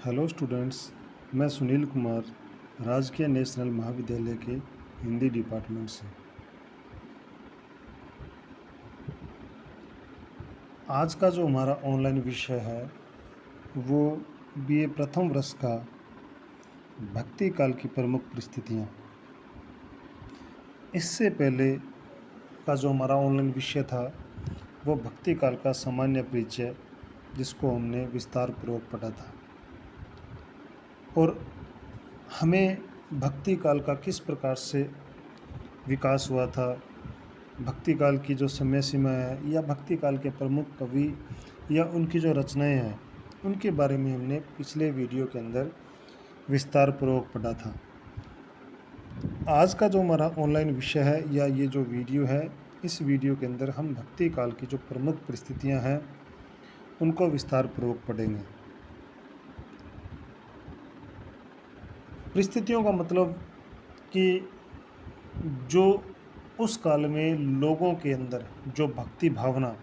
Hello students, मैं सुनील कुमार राजकीय national महाविद्यालय के हिंदी डिपार्टमेंट से। आज का जो हमारा ऑनलाइन विषय है वो बीए प्रथम वर्ष का भक्ति काल की प्रमुख परिस्थितियाँ। इससे पहले का जो हमारा ऑनलाइन विषय था वो भक्ति काल का सामान्य परिचय, जिसको हमने विस्तार पूर्वक पढ़ा था। और हमें भक्ति काल का किस प्रकार से विकास हुआ था, भक्ति काल की जो समय सीमा है या भक्ति काल के प्रमुख कवि या उनकी जो रचनाएं हैं, उनके बारे में हमने पिछले वीडियो के अंदर विस्तार पूर्वक पढ़ा था। आज का जो हमारा ऑनलाइन विषय है या ये जो वीडियो है, इस वीडियो के अंदर हम भक्ति काल की जो प्रमुख परिस्थितियां हैं उनको विस्तार पूर्वक पढ़ेंगे। परिस्थितियों का मतलब कि जो उस काल में लोगों के अंदर जो भक्ति भावना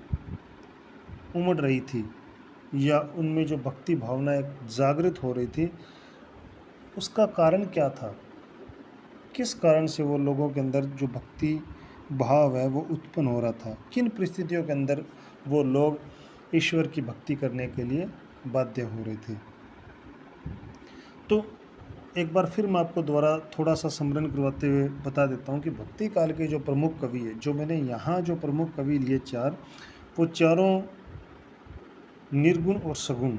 उमड़ रही थी या उनमें जो भक्ति भावना एक जागृत हो रही थी, उसका कारण क्या था, किस कारण से वो लोगों के अंदर जो भक्ति भाव है वो उत्पन्न हो रहा था, किन परिस्थितियों के अंदर वो लोग ईश्वर की भक्ति करने के लिए बाध्य हो रहे थे। तो एक बार फिर मैं आपको दोबारा थोड़ा सा स्मरण करवाते हुए बता देता हूँ कि भक्ति काल के जो प्रमुख कवि है, जो मैंने यहाँ जो प्रमुख कवि लिए चार, वो चारों निर्गुण और सगुण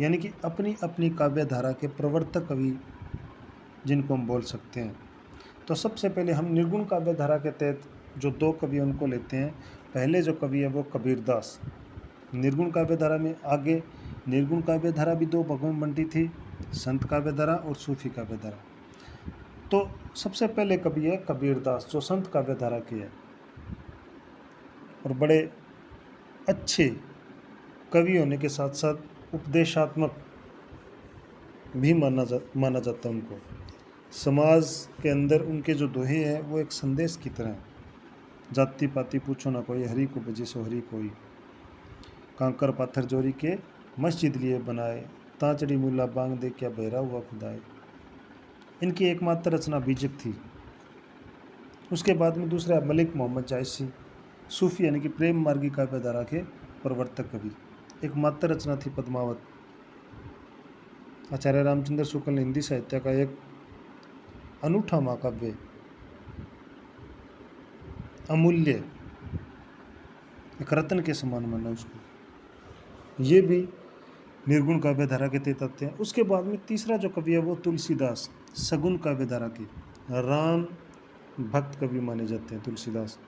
यानी कि अपनी अपनी काव्य धारा के प्रवर्तक कवि जिनको हम बोल सकते हैं। तो सबसे पहले हम निर्गुण काव्य धारा के तहत जो दो कवि उनको लेते हैं। पहले जो कवि है वो कबीरदास। निर्गुण काव्य धारा में आगे निर्गुण काव्य धारा भी दो भागों में बंटी थी, संत काव्य धारा और सूफी काव्य धारा। तो सबसे पहले कवि है कबीरदास, जो संत काव्य धारा के है और बड़े अच्छे कवि होने के साथ साथ उपदेशात्मक भी माना जाता है उनको। समाज के अंदर उनके जो दोहे हैं वो एक संदेश की तरह है। जाति पाति पूछो ना कोई, हरि को भजे सो हरि कोई, कांकर पाथर जोरी के मस्जिद लिए बनाए, तांचड़ी मुल्ला बांग दे क्या बहरा हुआ खुदाए। इनकी एकमात्र रचना बीजक थी। उसके बाद में दूसरा मलिक मोहम्मद जायसी, सूफी यानी कि प्रेम मार्गी काव्य धारा के प्रवर्तक कवि। एकमात्र रचना थी पद्मावत। आचार्य रामचंद्र शुक्ल ने हिंदी साहित्य का एक अनूठा महाकाव्य, अमूल्य, एक रत्न के समान माना उसको। ये भी निर्गुण काव्य धारा के तहत आते हैं। उसके बाद में तीसरा जो कवि है वो तुलसीदास, सगुण काव्य धारा के राम भक्त कवि माने जाते हैं तुलसीदास।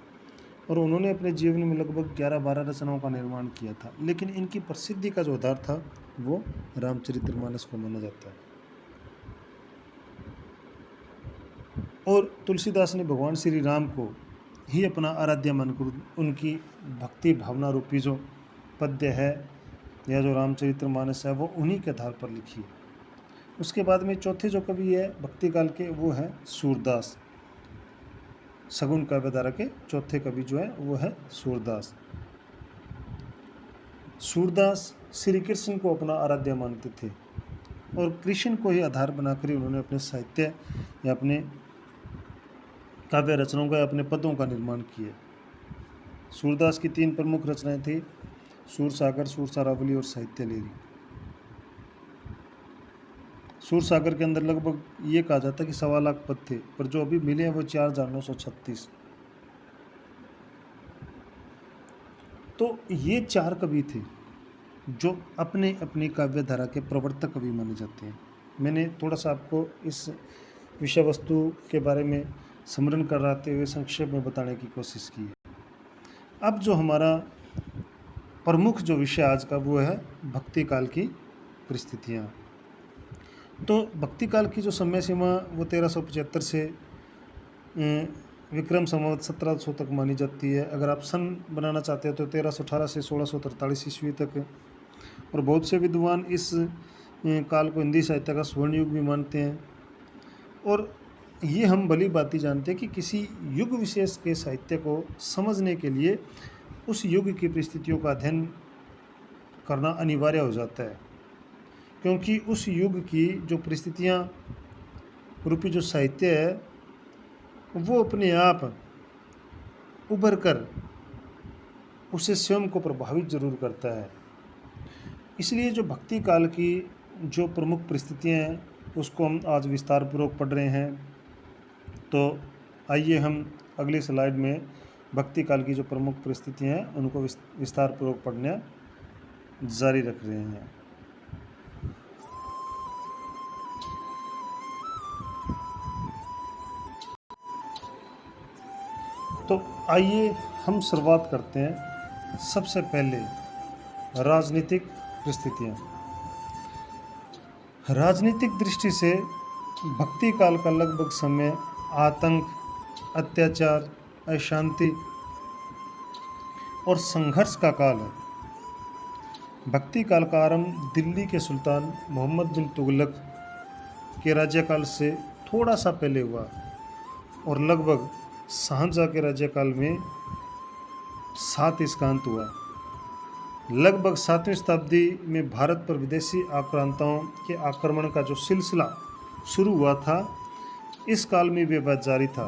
और उन्होंने अपने जीवन में लगभग 11-12 रचनाओं का निर्माण किया था, लेकिन इनकी प्रसिद्धि का जो आधार था वो रामचरितमानस को माना जाता है। और तुलसीदास ने भगवान श्री राम को ही अपना आराध्य मानकर उनकी भक्ति भावना रूपी जो पद्य है या जो रामचरितमानस है वो उन्हीं के आधार पर लिखी है। उसके बाद में चौथे जो कवि है भक्ति काल के वो है सूरदास। सगुण काव्य धारा के चौथे कवि जो है वो है सूरदास। सूरदास श्री कृष्ण को अपना आराध्य मानते थे और कृष्ण को ही आधार बनाकर ही उन्होंने अपने साहित्य या अपने काव्य रचनाओं का, अपने पदों का निर्माण किया। सूरदास की 3 प्रमुख रचनाएं थी, सूरसागर, सूरसारावली और साहित्य लेरी। सूरसागर के अंदर लगभग ये कहा जाता है कि 1.25 लाख पद थे, पर जो अभी मिले हैं वो 4,936। तो ये 4 कवि थे जो अपने अपनी काव्य धारा के प्रवर्तक कवि माने जाते हैं। मैंने थोड़ा सा आपको इस विषय वस्तु के बारे में स्मरण कराते हुए संक्षेप में बताने की कोशिश की है। अब जो हमारा प्रमुख जो विषय आज का वो है भक्ति काल की परिस्थितियाँ। तो भक्ति काल की जो समय सीमा वो 1375 से विक्रम संवत 1700 तक मानी जाती है। अगर आप सन बनाना चाहते हो तो 1318 से 1643 ईस्वी तक। और बहुत से विद्वान इस काल को हिंदी साहित्य का स्वर्ण युग भी मानते हैं। और ये हम भली बात ही जानते हैं कि किसी युग विशेष के साहित्य को समझने के लिए उस युग की परिस्थितियों का अध्ययन करना अनिवार्य हो जाता है, क्योंकि उस युग की जो परिस्थितियाँ रूपी जो साहित्य है वो अपने आप उभर कर उसे स्वयं को प्रभावित जरूर करता है। इसलिए जो भक्ति काल की जो प्रमुख परिस्थितियाँ हैं उसको हम आज विस्तार पूर्वक पढ़ रहे हैं। तो आइए हम अगली स्लाइड में भक्ति काल की जो प्रमुख परिस्थितियाँ हैं उनको विस्तार पूर्वक पढ़ना जारी रख रहे हैं। तो आइए हम शुरुआत करते हैं सबसे पहले राजनीतिक परिस्थितियाँ। राजनीतिक दृष्टि से भक्ति काल का लगभग समय आतंक, अत्याचार, अशांति और संघर्ष का काल है। भक्ति काल का आरंभ दिल्ली के सुल्तान मोहम्मद बिन तुगलक के राज्यकाल से थोड़ा सा पहले हुआ और लगभग शाहजहाँ के राज्यकाल में 7 इसका अंत हुआ। लगभग 7वीं शताब्दी में भारत पर विदेशी आक्रांताओं के आक्रमण का जो सिलसिला शुरू हुआ था, इस काल में विवाद जारी था।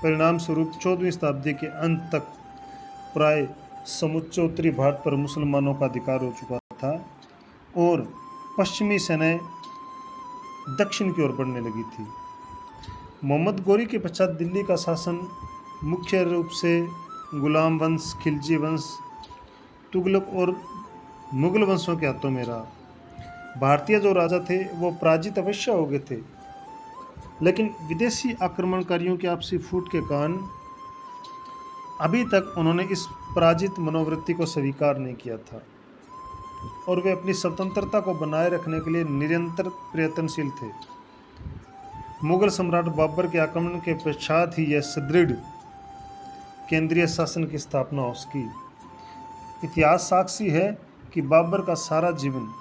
परिणाम स्वरूप 14वीं शताब्दी के अंत तक प्राय समुच्चे उत्तरी भारत पर मुसलमानों का अधिकार हो चुका था और पश्चिमी सेनाएं दक्षिण की ओर बढ़ने लगी थी। मोहम्मद गोरी के पश्चात दिल्ली का शासन मुख्य रूप से गुलाम वंश, खिलजी वंश, तुगलक और मुगल वंशों के हाथों में रहा। भारतीय जो राजा थे वो पराजित अवश्य हो गए थे, लेकिन विदेशी आक्रमणकारियों की आपसी फूट के कारण अभी तक उन्होंने इस पराजित मनोवृत्ति को स्वीकार नहीं किया था और वे अपनी स्वतंत्रता को बनाए रखने के लिए निरंतर प्रयत्नशील थे। मुगल सम्राट बाबर के आक्रमण के पश्चात ही यह सुदृढ़ केंद्रीय शासन की स्थापना उसकी। इतिहास साक्षी है कि बाबर का सारा जीवन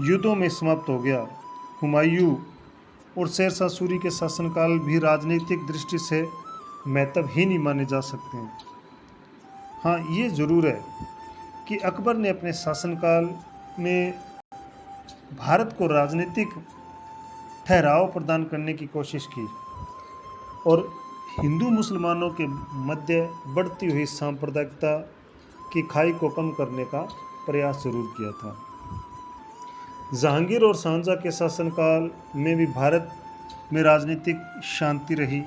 युद्धों में समाप्त हो गया। हुमायूं और शेरशाह सूरी के शासनकाल भी राजनीतिक दृष्टि से महत्वहीन ही माने जा सकते हैं। हाँ, ये ज़रूर है कि अकबर ने अपने शासनकाल में भारत को राजनीतिक ठहराव प्रदान करने की कोशिश की और हिंदू मुसलमानों के मध्य बढ़ती हुई सांप्रदायिकता की खाई को कम करने का प्रयास जरूर किया था। जहांगीर और शाहजहाँ के शासनकाल में भी भारत में राजनीतिक शांति रही।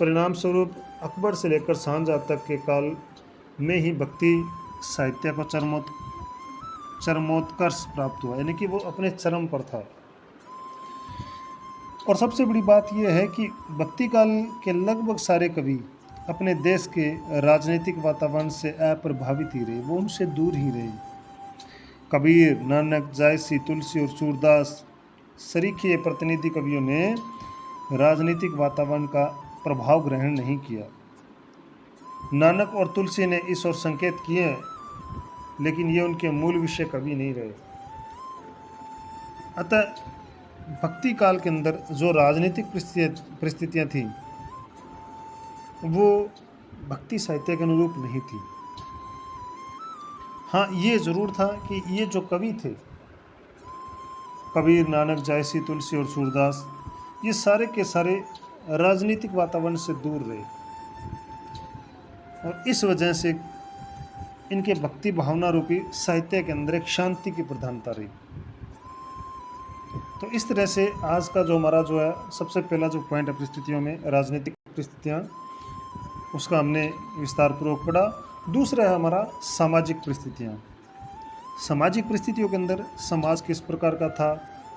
परिणाम स्वरूप अकबर से लेकर शाहजहाँ तक के काल में ही भक्ति साहित्य को चरमोत्कर्ष प्राप्त हुआ, यानी कि वो अपने चरम पर था। और सबसे बड़ी बात यह है कि भक्ति काल के लगभग सारे कवि अपने देश के राजनीतिक वातावरण से अप्रभावित ही रहे, वो उनसे दूर ही रहे। कबीर, नानक, जायसी, तुलसी और सूरदास सरीखे प्रतिनिधि कवियों ने राजनीतिक वातावरण का प्रभाव ग्रहण नहीं किया। नानक और तुलसी ने इस ओर संकेत किए, लेकिन ये उनके मूल विषय कभी नहीं रहे। अतः भक्ति काल के अंदर जो राजनीतिक परिस्थितियाँ थीं वो भक्ति साहित्य के अनुरूप नहीं थी। हाँ, ये ज़रूर था कि ये जो कवि थे, कबीर, नानक, जायसी, तुलसी और सूरदास, ये सारे के सारे राजनीतिक वातावरण से दूर रहे और इस वजह से इनके भक्ति भावना रूपी साहित्य के अंदर एक शांति की प्रधानता रही। तो इस तरह से आज का जो हमारा जो है सबसे पहला जो पॉइंट है परिस्थितियों में, राजनीतिक परिस्थितियाँ, उसका हमने विस्तार पूर्वक पढ़ा। दूसरा है हमारा सामाजिक परिस्थितियाँ। सामाजिक परिस्थितियों के अंदर समाज किस प्रकार का था,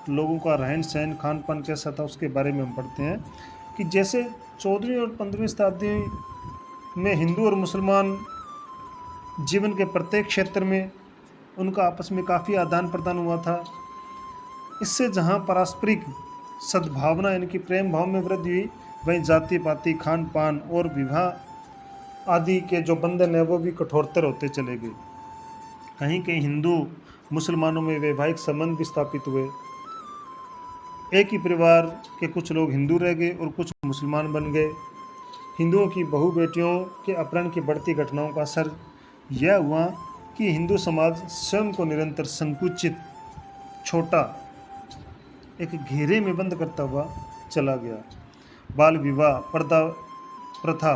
लोगों का रहन सहन, खान पान कैसा था, उसके बारे में हम पढ़ते हैं कि जैसे 14वीं और 15वीं शताब्दी में हिंदू और मुसलमान जीवन के प्रत्येक क्षेत्र में उनका आपस में काफ़ी आदान प्रदान हुआ था। इससे जहाँ पारस्परिक सद्भावना यानी कि प्रेम भाव में वृद्धि हुई, वहीं जाति पाति, खान पान और विवाह आदि के जो बंधन है वो भी कठोरतर होते चले गए। कहीं कहीं हिंदू मुसलमानों में वैवाहिक संबंध भी स्थापित हुए। एक ही परिवार के कुछ लोग हिंदू रह गए और कुछ मुसलमान बन गए। हिंदुओं की बहु बेटियों के अपहरण की बढ़ती घटनाओं का असर यह हुआ कि हिंदू समाज स्वयं को निरंतर संकुचित छोटा एक घेरे में बंद करता हुआ चला गया। बाल विवाह, पर्दा प्रथा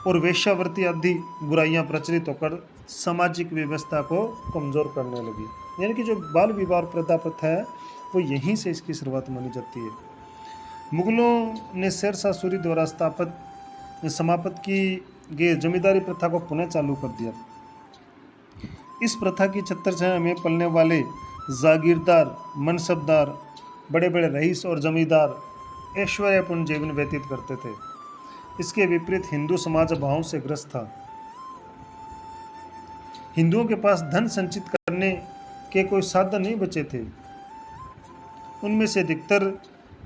और वेश्यावृत्ति आदि बुराइयां प्रचलित होकर सामाजिक व्यवस्था को कमज़ोर करने लगी। यानी कि जो बाल विवाह और पर्दा प्रथा है वो यहीं से इसकी शुरुआत मानी जाती है। मुगलों ने शेरशाह सूरी द्वारा समाप्त की गई जमींदारी प्रथा को पुनः चालू कर दिया। इस प्रथा की छत्रछाया में पलने वाले जागीरदार, मनसबदार, बड़े बड़े रईस और जमींदार ऐश्वर्यपूर्ण जीवन व्यतीत करते थे। इसके विपरीत हिंदू समाज अभावों से ग्रस्त था। हिंदुओं के पास धन संचित करने के कोई साधन नहीं बचे थे। उनमें से अधिकतर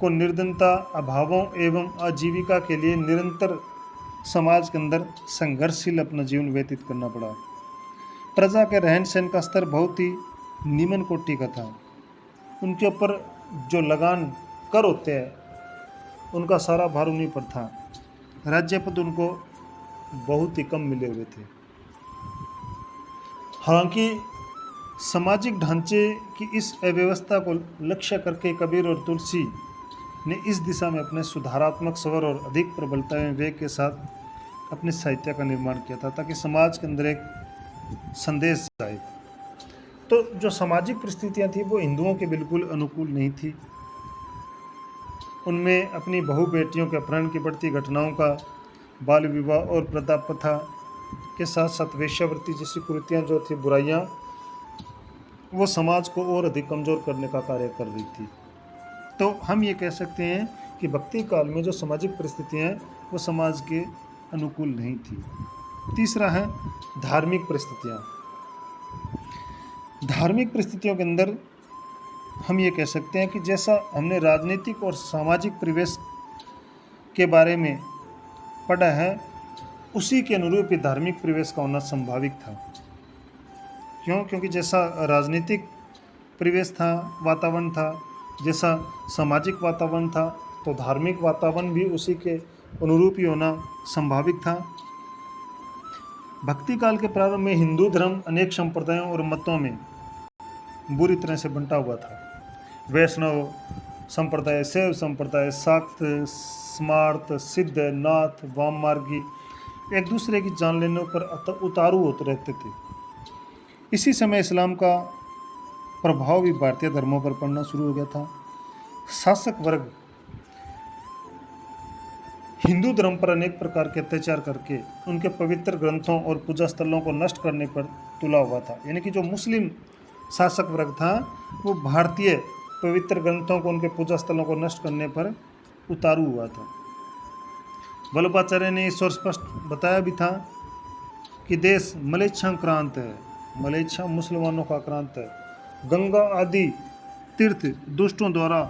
को निर्धनता, अभावों एवं आजीविका के लिए निरंतर समाज के अंदर संघर्षशील अपना जीवन व्यतीत करना पड़ा। प्रजा के रहन सहन का स्तर बहुत ही निम्न कोटि का था। उनके ऊपर जो लगान कर होते हैं उनका सारा भार उन्हीं पर था। राज्य पद उनको बहुत ही कम मिले हुए थे। हालांकि सामाजिक ढांचे की इस अव्यवस्था को लक्ष्य करके कबीर और तुलसी ने इस दिशा में अपने सुधारात्मक स्वर और अधिक प्रबलता एवं वेग के साथ अपने साहित्य का निर्माण किया था, ताकि समाज के अंदर एक संदेश जाए। तो जो सामाजिक परिस्थितियां थी वो हिंदुओं के बिल्कुल अनुकूल नहीं थी। उनमें अपनी बहु बेटियों के अपहरण की बढ़ती घटनाओं का, बाल विवाह और प्रथा प्रथा के साथ साथ वेश्यावृत्ति जैसी कुरीतियाँ जो थी, बुराइयाँ, वो समाज को और अधिक कमज़ोर करने का कार्य कर रही थी। तो हम ये कह सकते हैं कि भक्ति काल में जो सामाजिक परिस्थितियाँ हैं वो समाज के अनुकूल नहीं थी। तीसरा है धार्मिक परिस्थितियाँ। धार्मिक परिस्थितियों के अंदर हम ये कह सकते हैं कि जैसा हमने राजनीतिक और सामाजिक परिवेश के बारे में पढ़ा है उसी के अनुरूप ही धार्मिक परिवेश का होना संभाविक था। क्यों? क्योंकि जैसा राजनीतिक परिवेश था, वातावरण था, जैसा सामाजिक वातावरण था, तो धार्मिक वातावरण भी उसी के अनुरूप ही होना संभाविक था। भक्ति काल के प्रारंभ में हिंदू धर्म अनेक संप्रदायों और मतों में बुरी तरह से बंटा हुआ था। वैष्णव संप्रदाय, शैव संप्रदाय, शाक्त, स्मार्त, सिद्ध, नाथ, वाममार्गी एक दूसरे की जान लेने पर उतारू होते रहते थे। इसी समय इस्लाम का प्रभाव भी भारतीय धर्मों पर पड़ना शुरू हो गया था। शासक वर्ग हिंदू धर्म पर अनेक प्रकार के अत्याचार करके उनके पवित्र ग्रंथों और पूजा स्थलों को नष्ट करने पर तुला हुआ था। यानी कि जो मुस्लिम शासक वर्ग था वो भारतीय पवित्र ग्रंथों को, उनके पूजा स्थलों को नष्ट करने पर उतारू हुआ था। वल्लभाचार्य ने इस और स्पष्ट बताया भी था कि देश मलेच्छाक्रांत है, मलेच्छा मुसलमानों का आक्रांत है। गंगा आदि तीर्थ दुष्टों द्वारा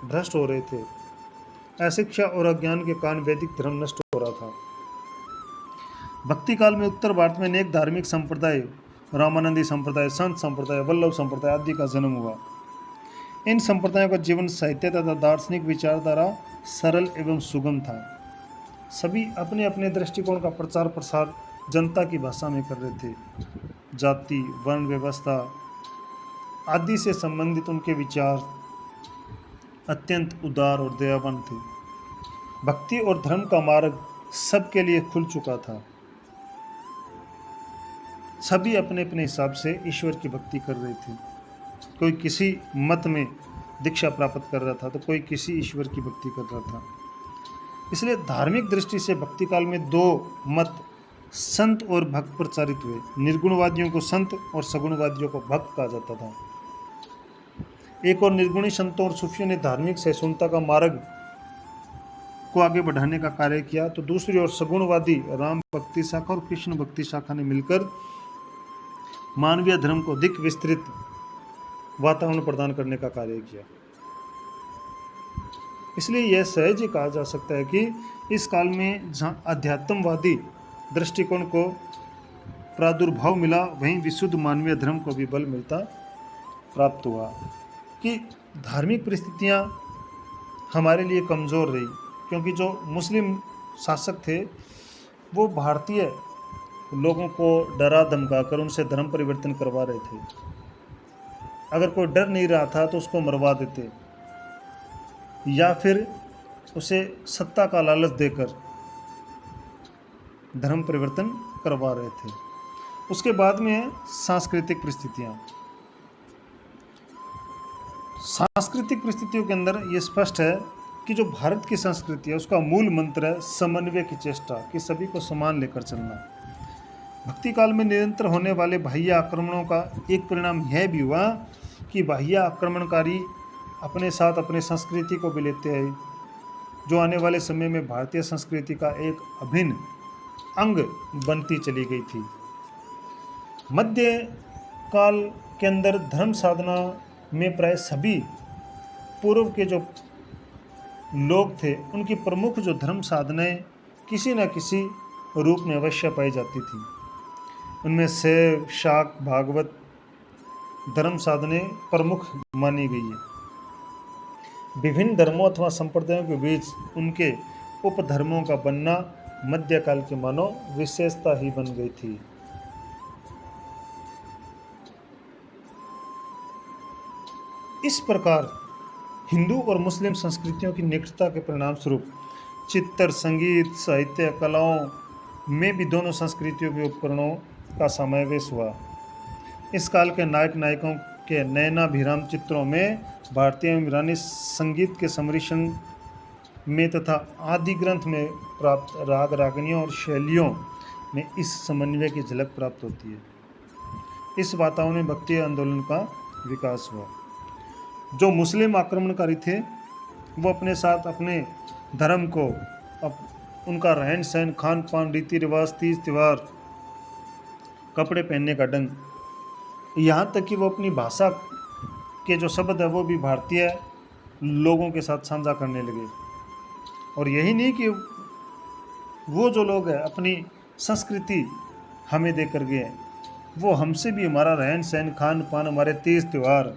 भ्रष्ट हो रहे थे। अशिक्षा और अज्ञान के कारण वैदिक धर्म नष्ट हो रहा था। भक्ति काल में उत्तर भारत में अनेक धार्मिक संप्रदाय, रामानंदी संप्रदाय, संत संप्रदाय, वल्लभ संप्रदाय आदि का जन्म हुआ। इन संप्रदायों का जीवन, साहित्य तथा दार्शनिक विचारधारा सरल एवं सुगम था। सभी अपने अपने दृष्टिकोण का प्रचार प्रसार जनता की भाषा में कर रहे थे। जाति, वर्ण व्यवस्था आदि से संबंधित उनके विचार अत्यंत उदार और दयावान थे। भक्ति और धर्म का मार्ग सबके लिए खुल चुका था। सभी अपने अपने हिसाब से ईश्वर की भक्ति कर रहे थे। कोई किसी मत में दीक्षा प्राप्त कर रहा था तो कोई किसी ईश्वर की भक्ति कर रहा था। इसलिए धार्मिक दृष्टि से भक्ति काल में दो मत, संत और भक्त, प्रचारित हुए। निर्गुणवादियों को संत और सगुणवादियों को भक्त कहा जाता था। एक और निर्गुणी संतों और सूफियों ने धार्मिक सहिष्णुता का मार्ग को आगे बढ़ाने का कार्य किया, तो दूसरी ओर सगुणवादी राम भक्ति शाखा और कृष्ण भक्ति शाखा ने मिलकर मानवीय धर्म को अधिक विस्तृत वातावरण प्रदान करने का कार्य किया। इसलिए यह सहज ही कहा जा सकता है कि इस काल में जहाँ अध्यात्मवादी दृष्टिकोण को प्रादुर्भाव मिला, वहीं विशुद्ध मानवीय धर्म को भी बल मिलता प्राप्त हुआ। कि धार्मिक परिस्थितियाँ हमारे लिए कमज़ोर रही, क्योंकि जो मुस्लिम शासक थे वो भारतीय लोगों को डरा धमका कर उनसे धर्म परिवर्तन करवा रहे थे। अगर कोई डर नहीं रहा था तो उसको मरवा देते, या फिर उसे सत्ता का लालच देकर धर्म परिवर्तन करवा रहे थे। उसके बाद में है सांस्कृतिक परिस्थितियाँ। सांस्कृतिक परिस्थितियों के अंदर ये स्पष्ट है कि जो भारत की संस्कृति है उसका मूल मंत्र है समन्वय की चेष्टा, कि सभी को समान लेकर चलना। भक्ति काल में निरंतर होने वाले बाह्य आक्रमणों का एक परिणाम यह भी हुआ कि बाह्य आक्रमणकारी अपने साथ अपने संस्कृति को भी लेते हैं, जो आने वाले समय में भारतीय संस्कृति का एक अभिन्न अंग बनती चली गई थी। मध्य काल के अंदर धर्म साधना में प्राय सभी पूर्व के जो लोग थे उनकी प्रमुख जो धर्म साधनाएं किसी न किसी रूप में अवश्य पाई जाती थी। उनमें शैव, शाक्त, भागवत धर्म साधने प्रमुख मानी गई है। विभिन्न धर्मों अथवा संप्रदायों के बीच उनके उपधर्मों का बनना मध्यकाल की मानो विशेषता ही बन गई थी। इस प्रकार हिंदू और मुस्लिम संस्कृतियों की निकटता के परिणाम स्वरूप चित्र, संगीत, साहित्य, कलाओं में भी दोनों संस्कृतियों के उपकरणों का समावेश हुआ। इस काल के नायक नायकों के नयनाभिराम चित्रों में भारतीय एवं ईरानी संगीत के सम्मिश्रण में तथा आदि ग्रंथ में प्राप्त राग रागनियों और शैलियों में इस समन्वय की झलक प्राप्त होती है। इस वातावरण में भक्ति आंदोलन का विकास हुआ। जो मुस्लिम आक्रमणकारी थे वो अपने साथ अपने धर्म को, उनका रहन सहन, खान पान, रीति रिवाज, तीज त्यौहार, कपड़े पहनने का ढंग, यहाँ तक कि वो अपनी भाषा के जो शब्द है वो भी भारतीय लोगों के साथ साझा करने लगे। और यही नहीं कि वो जो लोग हैं अपनी संस्कृति हमें दे कर गए, वो हमसे भी हमारा रहन सहन, खान पान, हमारे तीज त्यौहार,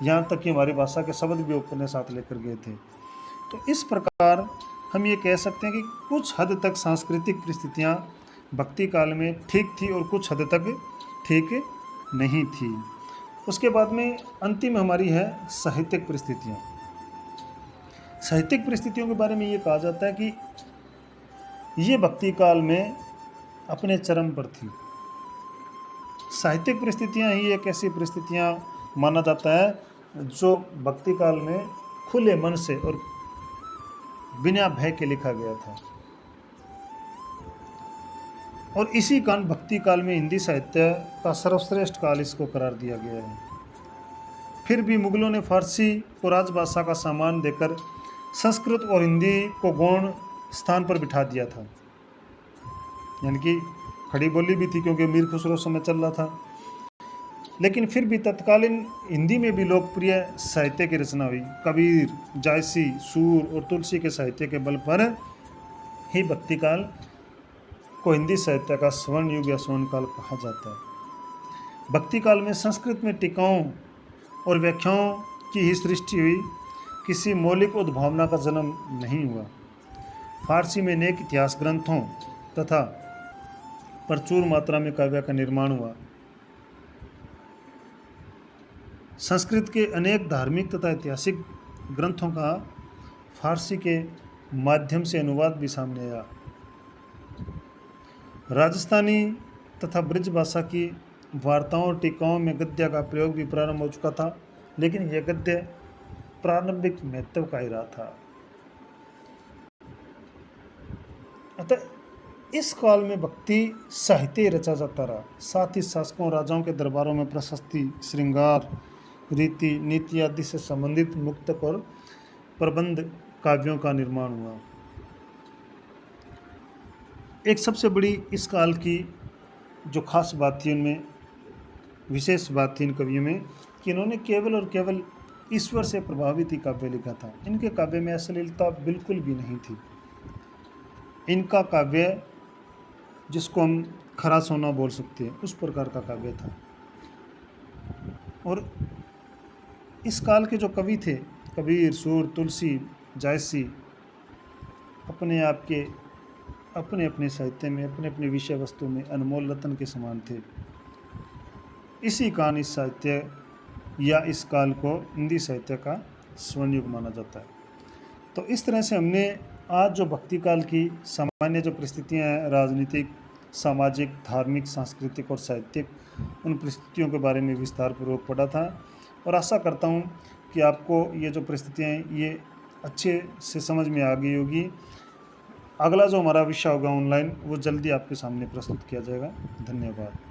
यहाँ तक कि हमारी भाषा के शब्द भी अपने साथ लेकर गए थे। तो इस प्रकार हम ये कह सकते हैं कि कुछ हद तक सांस्कृतिक परिस्थितियाँ भक्ति काल में ठीक थी और कुछ हद तक ठीक नहीं थी। उसके बाद में अंतिम हमारी है साहित्यिक परिस्थितियाँ। साहित्यिक परिस्थितियों के बारे में ये कहा जाता है कि ये भक्ति काल में अपने चरम पर थी। साहित्यिक परिस्थितियाँ ही एक ऐसी परिस्थितियाँ माना जाता है जो भक्ति काल में खुले मन से और बिना भय के लिखा गया था। और इसी कारण भक्ति काल में हिंदी साहित्य का सर्वश्रेष्ठ काल इसको करार दिया गया है। फिर भी मुगलों ने फारसी को राजभाषा का सामान देकर संस्कृत और हिंदी को गौण स्थान पर बिठा दिया था, यानी कि खड़ी बोली भी थी क्योंकि मीर खुसरो समय चल रहा था। लेकिन फिर भी तत्कालीन हिंदी में भी लोकप्रिय साहित्य की रचना हुई। कबीर, जायसी, सूर और तुलसी के साहित्य के बल पर ही भक्ति काल को हिंदी साहित्य का स्वर्ण युग या स्वर्ण काल कहा जाता है। भक्ति काल में संस्कृत में टीकाओं और व्याख्याओं की ही सृष्टि हुई, किसी मौलिक उद्भावना का जन्म नहीं हुआ। फारसी में अनेक इतिहास ग्रंथों तथा प्रचुर मात्रा में काव्य का निर्माण हुआ। संस्कृत के अनेक धार्मिक तथा ऐतिहासिक ग्रंथों का फारसी के माध्यम से अनुवाद भी सामने आया। राजस्थानी तथा ब्रज भाषा की वार्ताओं और टीकाओं में गद्य का प्रयोग भी प्रारंभ हो चुका था, लेकिन यह गद्य प्रारंभिक महत्व का ही रहा था। अतः इस काल में भक्ति साहित्य रचा जाता रहा, साथ ही शासकों राजाओं के दरबारों में प्रशस्ति, श्रृंगार, रीति नीति आदि से संबंधित मुक्तक और प्रबंध काव्यों का निर्माण हुआ। एक सबसे बड़ी इस काल की जो खास बात थी, उनमें विशेष बात थी इन कवियों में कि इन्होंने केवल और केवल ईश्वर से प्रभावित ही काव्य लिखा था। इनके काव्य में अश्लीलता बिल्कुल भी नहीं थी। इनका काव्य जिसको हम खरा सोना बोल सकते हैं उस प्रकार का काव्य था। और इस काल के जो कवि थे, कबीर, सूर, तुलसी, जायसी, अपने आप के अपने अपने साहित्य में, अपने अपने विषय वस्तु में अनमोल रत्न के समान थे। इसी कारण इस साहित्य या इस काल को हिंदी साहित्य का स्वर्ण युग माना जाता है। तो इस तरह से हमने आज जो भक्ति काल की सामान्य जो परिस्थितियाँ हैं, राजनीतिक, सामाजिक, धार्मिक, सांस्कृतिक और साहित्यिक, उन परिस्थितियों के बारे में विस्तार पूर्वक पढ़ा था और आशा करता हूँ कि आपको ये जो परिस्थितियाँ हैं ये अच्छे से समझ में आ गई होगी। अगला जो हमारा विषय होगा ऑनलाइन, वो जल्दी आपके सामने प्रस्तुत किया जाएगा। धन्यवाद।